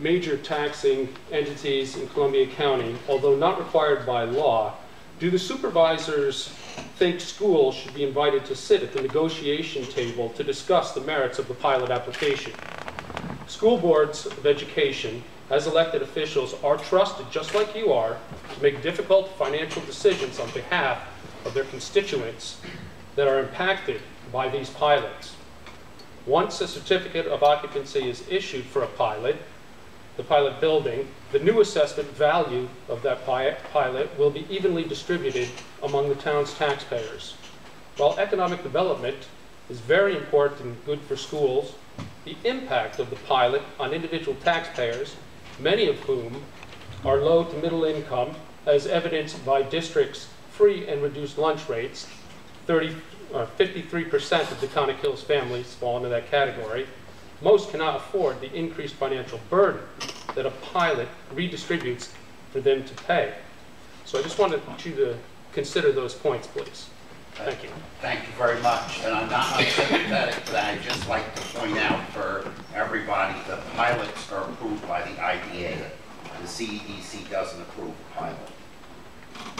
major taxing entities in Columbia County, although not required by law, do the supervisors think schools should be invited to sit at the negotiation table to discuss the merits of the pilot application? School boards of education, as elected officials, are trusted, just like you are, to make difficult financial decisions on behalf of their constituents that are impacted by these pilots. Once a certificate of occupancy is issued for a pilot, the pilot building, the new assessment value of that pilot will be evenly distributed among the town's taxpayers. While economic development is very important and good for schools, the impact of the pilot on individual taxpayers, many of whom are low to middle income, as evidenced by districts' free and reduced lunch rates, 53% of DeConnick Hills families fall into that category. Most cannot afford the increased financial burden that a pilot redistributes for them to pay. So I just wanted you to consider those points, please. Thank you. Thank you very much. And I'm not unsympathetic to that. I'd just like to point out for everybody that pilots are approved by the IDA. The CEDC doesn't approve a pilot.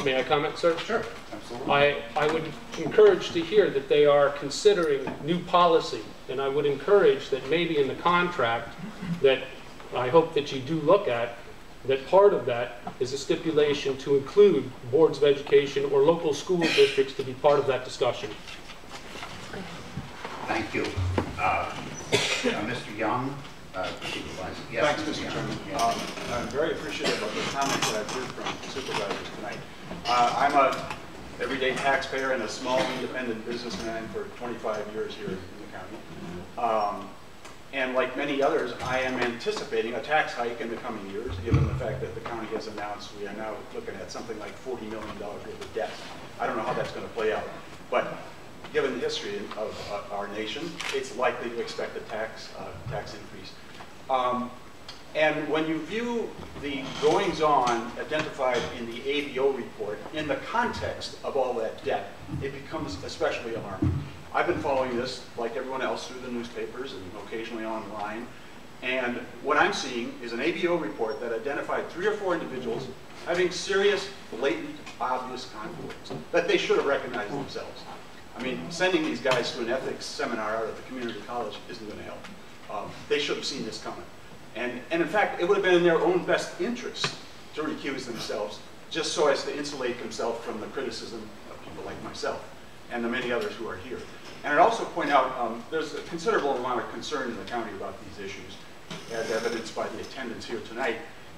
May I comment, sir? Sure, absolutely. I would encourage to hear that they are considering new policy, and I would encourage that maybe in the contract that I hope that you do look at, that part of that is a stipulation to include boards of education or local school districts to be part of that discussion. Thank you. Mr. Young, Supervisor. Yes, thanks, Mr. Chairman. I'm very appreciative of the comments that I've heard from supervisors tonight. I'm a everyday taxpayer and a small independent businessman for 25 years here in the county. And like many others, I am anticipating a tax hike in the coming years, given the fact that the county has announced we are now looking at something like $40 million worth of debt. I don't know how that's going to play out, but given the history of our nation, it's likely to expect a tax increase. And when you view the goings-on identified in the ABO report in the context of all that debt, it becomes especially alarming. I've been following this, like everyone else, through the newspapers and occasionally online. And what I'm seeing is an ABO report that identified 3 or 4 individuals having serious, blatant, obvious conflicts that they should have recognized themselves. I mean, sending these guys to an ethics seminar out at the community college isn't going to help. They should have seen this coming. And in fact, it would have been in their own best interest to recuse themselves, just so as to insulate themselves from the criticism of people like myself and the many others who are here. And I'd also point out there's a considerable amount of concern in the county about these issues, as evidenced by the attendance here tonight.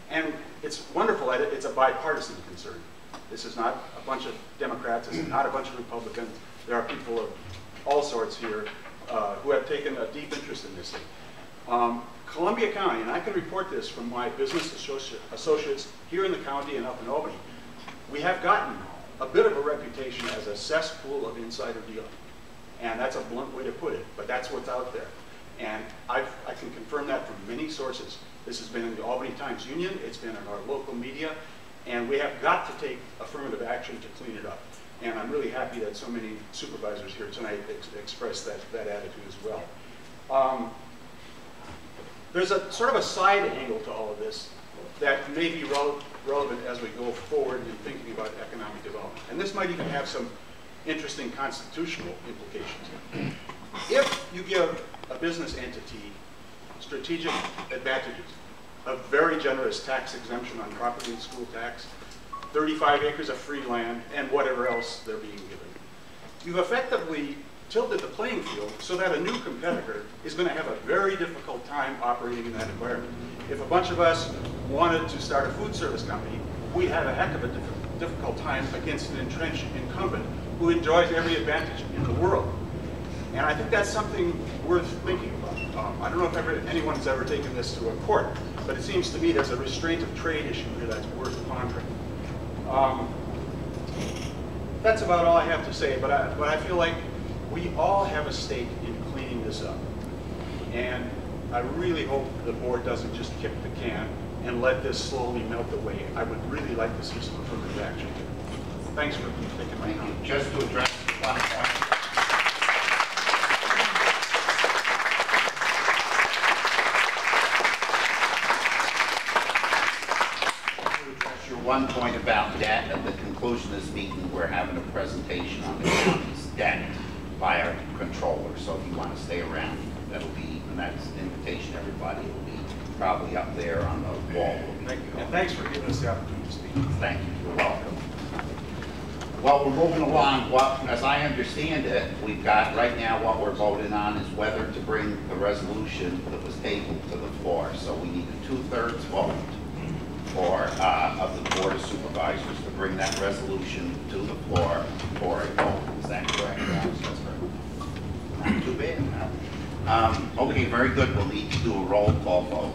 And it's wonderful that it's a bipartisan concern. This is not a bunch of Democrats, this is not a bunch of Republicans. There are people of all sorts here who have taken a deep interest in this thing. Columbia County, and I can report this from my business associates here in the county and up in Albany, we have gotten a bit of a reputation as a cesspool of insider dealing. And that's a blunt way to put it, but that's what's out there. And I can confirm that from many sources. This has been in the Albany Times-Union, it's been in our local media, and we have got to take affirmative action to clean it up. And I'm really happy that so many supervisors here tonight expressed that attitude as well. There's a sort of a side angle to all of this that may be relevant as we go forward in thinking about economic development. And this might even have some interesting constitutional implications. If you give a business entity strategic advantages, a very generous tax exemption on property and school tax, 35 acres of free land, and whatever else they're being given, you've effectively tilted the playing field so that a new competitor is going to have a very difficult time operating in that environment. If a bunch of us wanted to start a food service company, we'd have a heck of a difficult time against an entrenched incumbent who enjoys every advantage in the world. And I think that's something worth thinking about. I don't know if anyone's ever taken this to a court, but it seems to me there's a restraint of trade issue here that's worth pondering. That's about all I have to say, but I feel like we all have a stake in cleaning this up. And I really hope the board doesn't just kick the can and let this slowly melt away. I would really like to see some affirmative action. Thanks for taking my time. Just to address one point. one point about debt. At the conclusion of this meeting, we're having a presentation on the county's debt by our controller. So if you want to stay around, that'll be, and that's an invitation to everybody. It'll be probably up there on the wall. Thank you. And thanks for giving us the opportunity to speak. Thank you. You're welcome. Well, we're moving along. What, as I understand it, we've got right now what we're voting on is whether to bring the resolution that was tabled to the floor. So we need a 2/3 vote of the Board of Supervisors to bring that resolution to the floor for a vote. Is that correct? That's correct. Not too bad. Okay, very good. We'll need to do a roll call vote.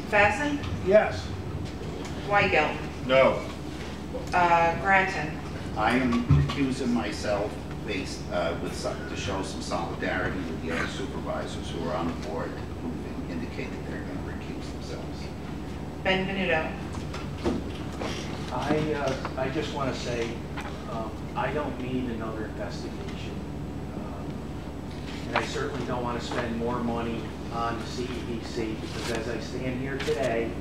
Fasten? Yes. Weigel? No. Granton? I am recusing myself based to show some solidarity with the other supervisors who are on the board who've indicated they're going to recuse themselves. Benvenuto? I just want to say, I don't need another investigation. And I certainly don't want to spend more money on the CEDC because as I stand here today,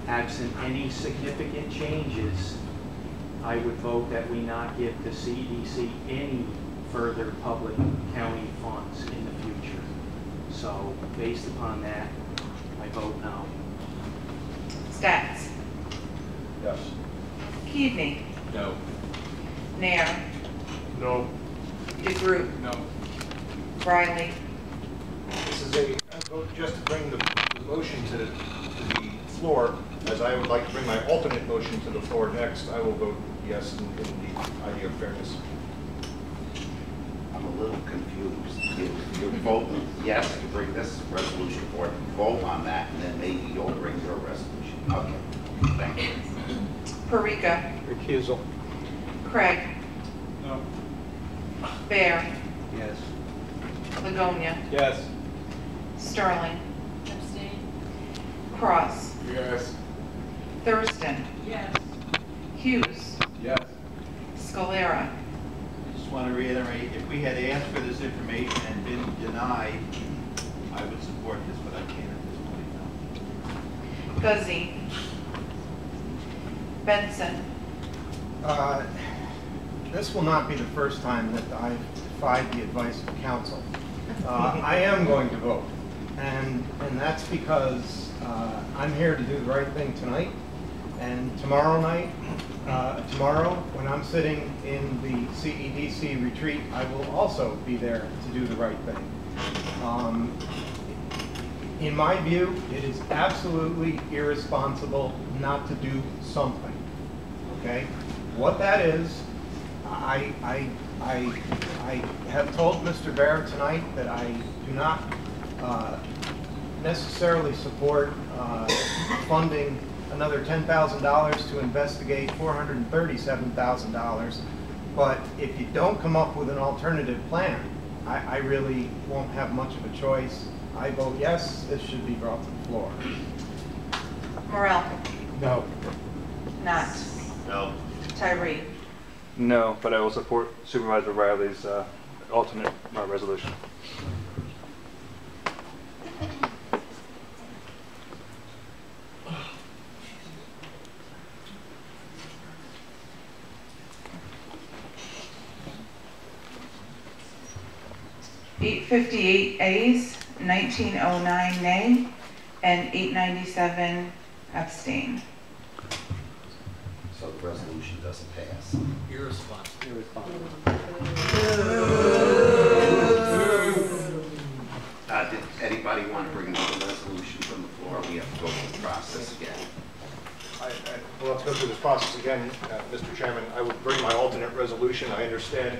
absent any significant changes, I would vote that we not give the CEDC any further public county funds in the future. So based upon that, I vote no. Stats? Yes. Keaveney? No. Nair? No. DeGroot? No. Riley? This is a vote just to bring the motion to the floor, as I would like to bring my alternate motion to the floor next. I will vote yes in the idea of fairness. I'm a little confused. You're voting yes to bring this resolution forward. Vote on that, and then maybe you'll bring your resolution. Okay. Thank you. Parika? Recusal. Craig? No. Bear? Yes. Ligonia? Yes. Sterling? Abstain. Cross? Yes. Thurston. Yes. Hughes? Yes. Scalera? I just want to reiterate, if we had asked for this information and been denied, I would support this, but I can't at this point, no. Guzzi? Benson? This will not be the first time that I've defied the advice of counsel. I am going to vote, and that's because I'm here to do the right thing tonight, and tomorrow when I'm sitting in the CEDC retreat, I will also be there to do the right thing. In my view, it is absolutely irresponsible not to do something, okay? What that is, I have told Mr. Bear tonight that I do not necessarily support funding another $10,000 to investigate $437,000. But if you don't come up with an alternative plan, I really won't have much of a choice. I vote yes, this should be brought to the floor. Morrell? No. Knott? No. Tyree? No, but I will support Supervisor Riley's alternate resolution. $858 ayes, 1909 nay, and 897 abstain. So the resolution doesn't pass. Irresponsible. Did anybody want to bring another resolution from the floor? We have to go through the process again. Well, let's go through this process again, Mr. Chairman. I would bring my alternate resolution. I understand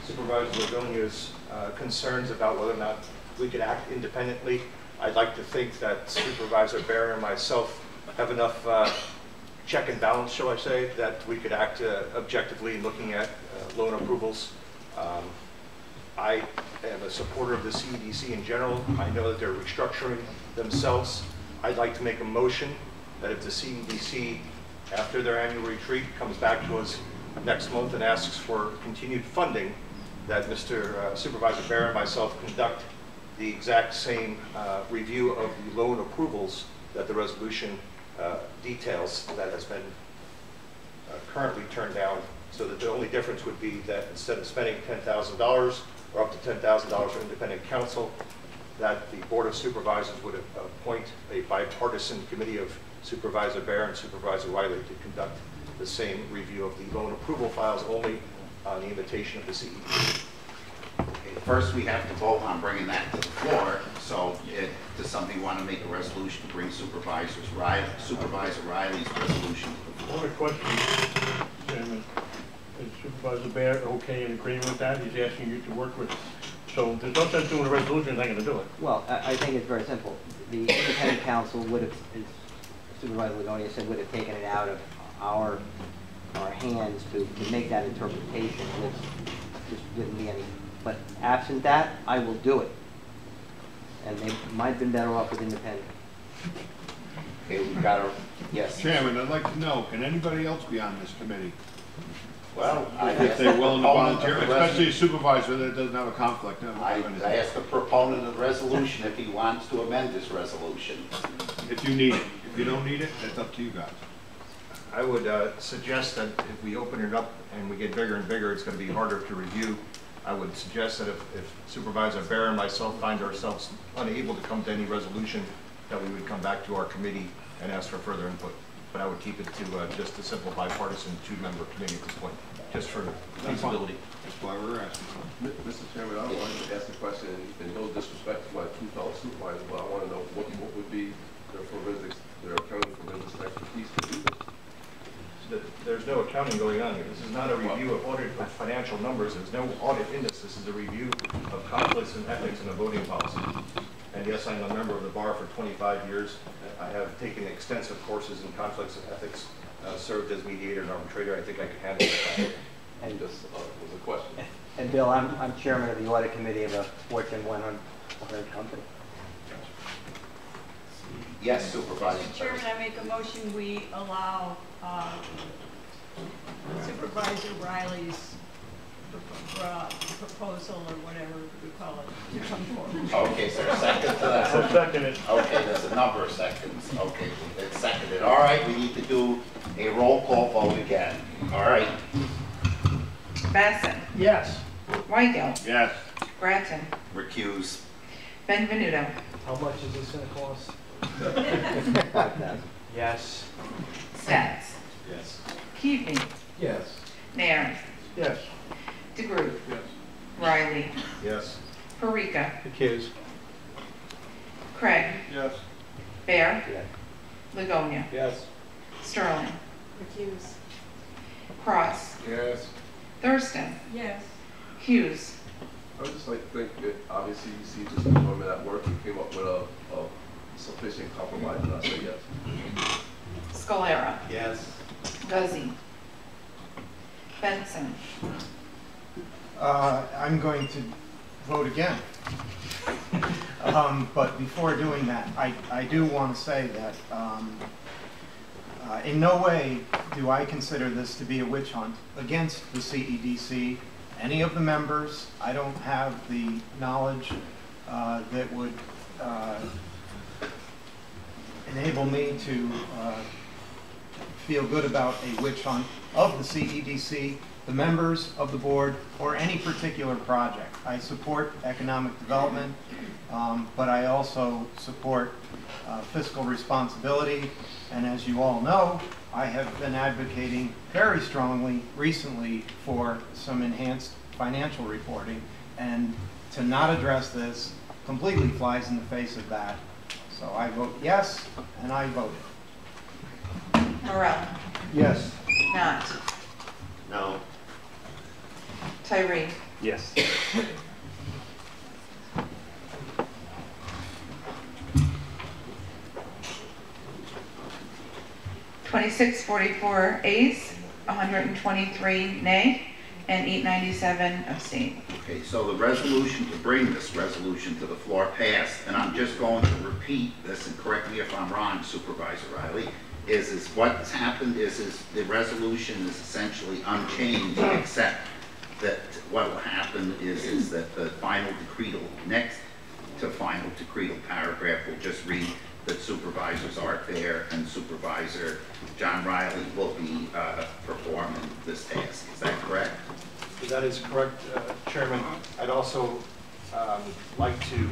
Supervisor Ligonia's concerns about whether or not we could act independently. I'd like to think that Supervisor Bear and myself have enough check and balance, shall I say, that we could act objectively in looking at loan approvals. I am a supporter of the CEDC in general. I know that they're restructuring themselves. I'd like to make a motion that if the CEDC, after their annual retreat, comes back to us next month and asks for continued funding, that Mr. Supervisor Bear and myself conduct the exact same review of the loan approvals that the resolution details that has been currently turned down, so that the only difference would be that instead of spending $10,000 or up to $10,000 for independent counsel, that the Board of Supervisors would appoint a bipartisan committee of Supervisor Bear and Supervisor Riley to conduct the same review of the loan approval files only on the invitation of the CEDC. Okay, first, we have to vote on bringing that to the floor. So, does somebody want to make a resolution to bring Supervisor Riley's resolution to the floor? One question, Chairman. Is Supervisor Bear okay in agreeing with that? He's asking you to work with. So there's no sense doing a resolution, he's not going to do it. Well, I think it's very simple. The independent counsel would have, as Supervisor Ligonia said, would have taken it out of our hands to make that interpretation. Just wouldn't be any. But absent that, I will do it. And they might have been better off with independent. Okay, we've got to, yes. Chairman, I'd like to know, can anybody else be on this committee? Well, If they're willing to volunteer, especially a supervisor that doesn't have a conflict. I asked the proponent of the resolution if he wants to amend this resolution. If you need it. If you don't need it, that's up to you guys. I would suggest that if we open it up and we get bigger and bigger, it's going to be harder to review. I would suggest that if Supervisor Bear and myself find ourselves unable to come to any resolution, that we would come back to our committee and ask for further input. But I would keep it to just a simple bipartisan two-member committee at this point, just for feasibility. That's why we're asking. Mr. Chairman, I wanted to ask a question, and no disrespect to my two fellow supervisors, but I want to know what would be their accounting forensics expertise to do this. There's no accounting going on here. This is not a review of audit of financial numbers. There's no audit in this. This is a review of conflicts and ethics and a voting policy. And yes, I'm a member of the bar for 25 years. I have taken extensive courses in conflicts and ethics, served as mediator and arbitrator. I think I could handle it. And this was a question. And Bill, I'm chairman of the audit committee of a Fortune 100 company. Yes, Supervisor. Mr. Chairman, I make a motion we allow Supervisor Riley's proposal or whatever we call it to come forward. Okay, so a second to that. I'll second it. Okay, there's a number of seconds. Okay, it's seconded. All right, we need to do a roll call vote again. All right. Bassett. Yes. Weigel. Yes. Grattan. Recuse. Benvenuto. How much is this going to cost? 5,000. Yes. Stats. Yes. Keating. Yes. Nairn. Yes. DeGroot. Yes. Riley. Yes. Parika. Recuse. Craig. Yes. Bear. Yes. Ligonia. Yes. Sterling. Recuse. Cross. Yes. Thurston. Yes. Hughes. I would just like to think that obviously you see just the women at work and came up with a sufficient compromise, and I say yes. Scalera. Yes. Guzzi. Benson. I'm going to vote again. But before doing that, I do want to say that in no way do I consider this to be a witch hunt against the CEDC, any of the members. I don't have the knowledge that would enable me to feel good about a witch hunt of the CEDC, the members of the board, or any particular project. I support economic development, but I also support fiscal responsibility. And as you all know, I have been advocating very strongly recently for some enhanced financial reporting. And to not address this completely flies in the face of that. So I vote yes, and I voted. Morel. Yes. Not. No. Tyree. Yes. 2644 ayes, 123 nay, and 897 abstain. Okay, so the resolution to bring this resolution to the floor passed, and I'm just going to repeat this, and correct me if I'm wrong, Supervisor Riley, is what's happened is the resolution is essentially unchanged, except that what will happen is that the final decretal, next to final decretal paragraph will just read that Supervisors Art Bear and Supervisor John Riley will be this task. Is that correct? That is correct, Chairman. I'd also like to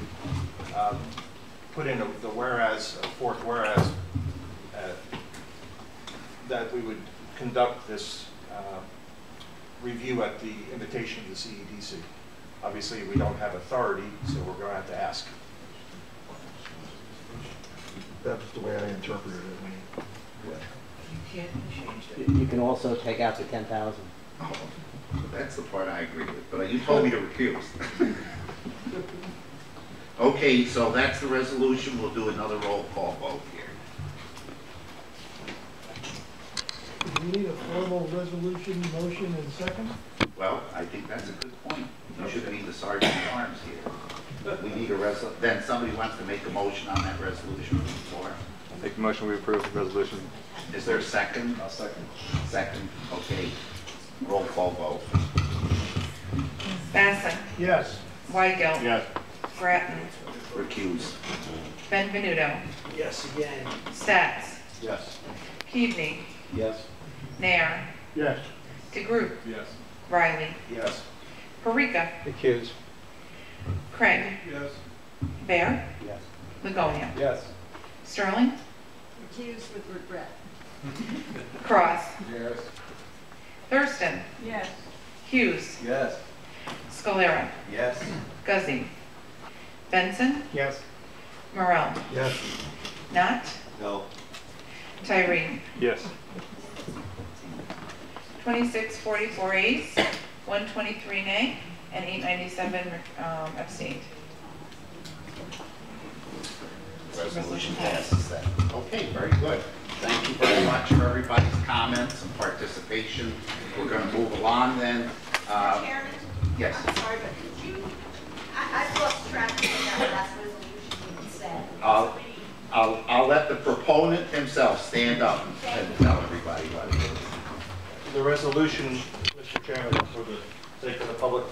put in the whereas, a fourth whereas, that we would conduct this review at the invitation of the CEDC. Obviously, we don't have authority, so we're going to have to ask. That's the way I interpreted it. You can't change it. You can also take out the 10,000. Oh, that's the part I agree with, but you told me to recuse. Okay, so that's the resolution. We'll do another roll call vote here. Do we need a formal resolution, motion, and second? Well, I think that's a good point. You should be the sergeant at arms here. We need a then somebody wants to make a motion on that resolution before. I'll make a motion we approve the resolution. Is there a second? I'll second. Second, okay. Roll call vote. Basson. Yes. Weigel. Yes. Grattan. Recuse. Benvenuto. Yes, again. Stats. Yes. Keaveney. Yes. Nair. Yes. DeGroot. Yes. Riley. Yes. Parika. Accused. Craig. Yes. Bear. Yes. Ligonia. Yes. Sterling. Accused with regret. Cross. Yes. Thurston. Yes. Hughes. Yes. Scalera. Yes. Guzzi. Benson. Yes. Morel. Yes. Knott. No. Tyree. Yes. 2644 ayes, 123 nay, and 897 abstained. Resolution passes then. Okay, very good. Thank you very much for everybody's comments and participation. We're going to move along then. Chairman? Yes. I'm sorry, but could you, I've lost track of what that last resolution even said. I'll let the proponent himself stand up and tell everybody what it is. The resolution, Mr. Chairman, for the sake of the public,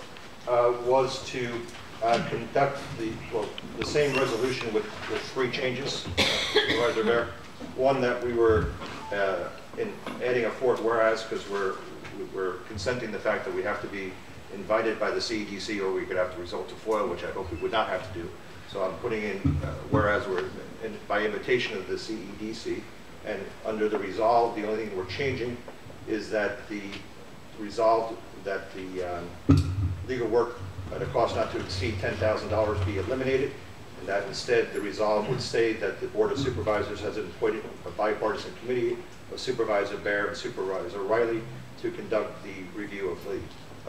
was to conduct the same resolution with three changes, Supervisor Bear. One, that we were adding a fourth whereas because we're consenting the fact that we have to be invited by the CEDC or we could have to resort to FOIL, which I hope we would not have to do. So I'm putting in whereas we're by invitation of the CEDC, and under the resolve, the only thing we're changing is that the resolved that the legal work at a cost not to exceed $10,000 be eliminated, and that instead the resolve would say that the Board of Supervisors has appointed a bipartisan committee of Supervisor Bear and Supervisor Riley to conduct the review of the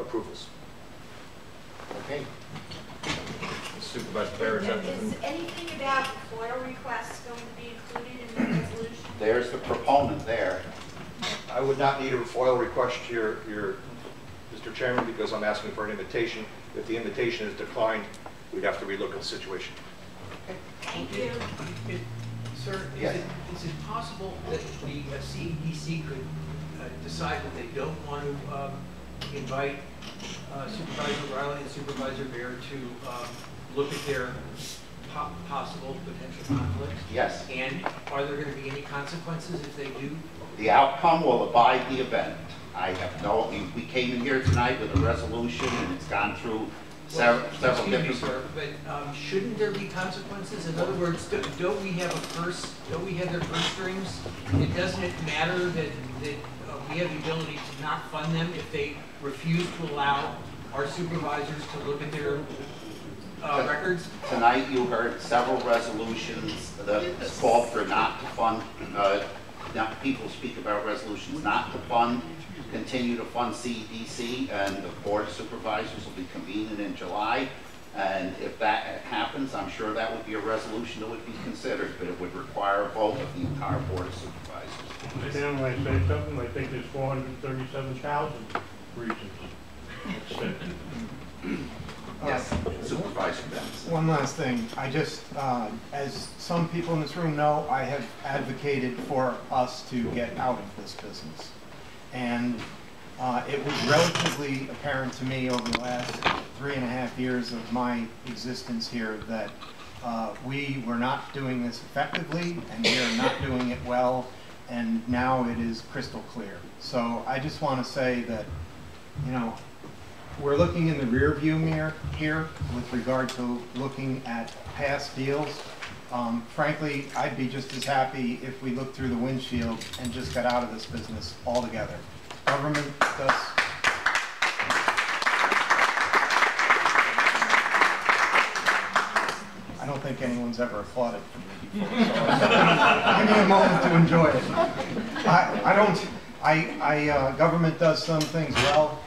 approvals. Okay. Supervisor Bear, is that Is anything about FOIL requests going to be included in the resolution? There's the proponent there. I would not need a FOIL request here, Mr. Chairman, because I'm asking for an invitation. If the invitation is declined, we'd have to relook at the situation. Thank you. Sir, Yes. is it possible that the CEDC could decide that they don't want to invite Supervisor Riley and Supervisor Bear to look at their possible potential conflicts? Yes. And are there going to be any consequences if they do? The outcome will abide the event. I have no, we came in here tonight with a resolution and it's gone through several Excuse me, different. sir, but shouldn't there be consequences? In other words, don't we have their purse strings? Doesn't it matter that we have the ability to not fund them if they refuse to allow our supervisors to look at their records? Tonight you heard several resolutions that called for not to fund, now people speak about resolutions not to fund, continue to fund CEDC, and the Board of Supervisors will be convening in July. And if that happens, I'm sure that would be a resolution that would be considered, but it would require a vote of the entire Board of Supervisors. Chairman, when I say something, I think there's 437,000 reasons. Yes, Supervisor Benson. One last thing. I just, as some people in this room know, I have advocated for us to get out of this business. And it was relatively apparent to me over the last 3.5 years of my existence here that we were not doing this effectively and we are not doing it well. and now it is crystal clear. So I just want to say that, you know, we're looking in the rear view mirror here with regard to looking at past deals. Frankly, I'd be just as happy if we looked through the windshield and just got out of this business altogether. Government does. I don't think anyone's ever applauded for me before, so give me a moment to enjoy it. Government does some things well.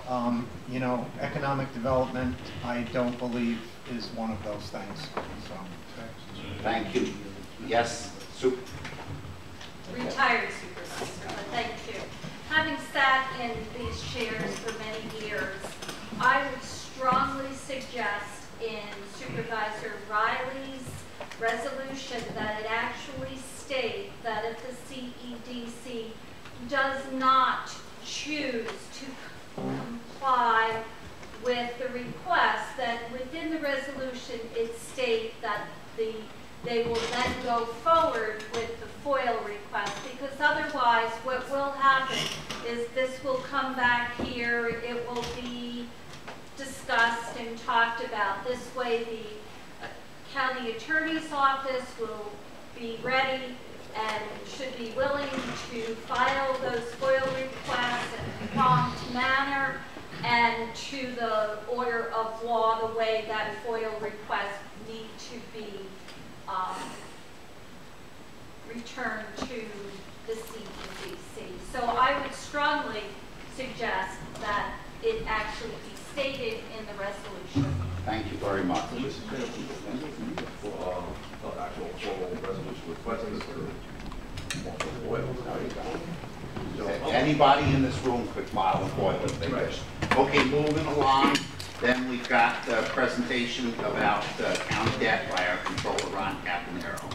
You know, economic development, I don't believe is one of those things. So. Thank you. Yes, Retired supervisor, but thank you. Having sat in these chairs for many years, I would strongly suggest in Supervisor Riley's resolution that it actually state that if the CEDC does not choose to comply with the request, that within the resolution it state that they will then go forward with the FOIL request, because otherwise what will happen is this will come back here, it will be discussed and talked about. This way the county attorney's office will be ready and should be willing to file those FOIL requests in a prompt manner and to the order of law, the way that FOIL requests need to be returned to the CEDC. So I would strongly suggest that it actually be stated in the resolution. thank you very much. Actual formal resolution requested Anybody in this room could file a FOIL if they wish. Okay, moving along. Then we've got a presentation about county debt by our controller, Ron Caponero.